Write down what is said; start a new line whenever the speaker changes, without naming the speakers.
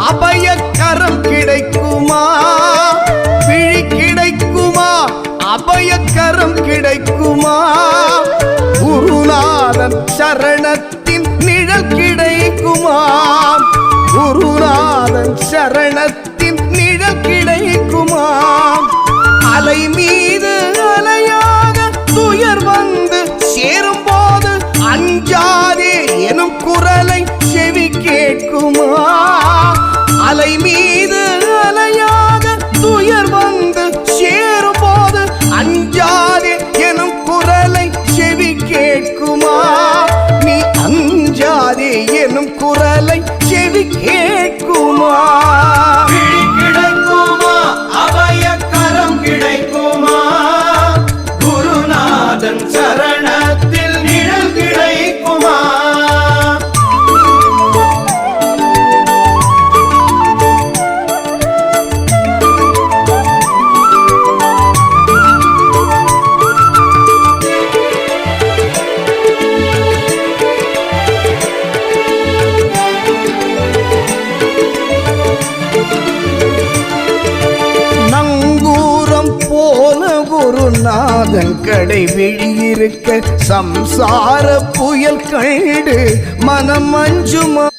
அபயக்கரம் கிடைக்குமா? விழி கிடைக்குமா? அபயக்கரம் கிடைக்குமா? குருநாதன் சரணத்தின் நிழல் கிடைக்குமா? குருநாதன் சரணத்தின் நிழல் கிடைக்குமா? அலை மீது அலையாக துயர் வந்து சேரும் போது அஞ்சாதே எனும் குரலை செவி கேட்குமா? அலை மீது அலையாக துயர் வந்து சேரும் போது அஞ்சாதே எனும் குரலை செவி கேட்குமா? நீ அஞ்சாதே எனும் குரலை செவி கேட்குமா?
விழி கிடைக்குமா? அபயக்கரம் கிடைக்குமா? குருநாதன் சரணத்தில் நிழல் கிடைக்குமா?
நங்கூரம் போல குருநாதன் கடை விழியிருக்க சம்சார புயல் கண்டு மனம் அஞ்சுமா?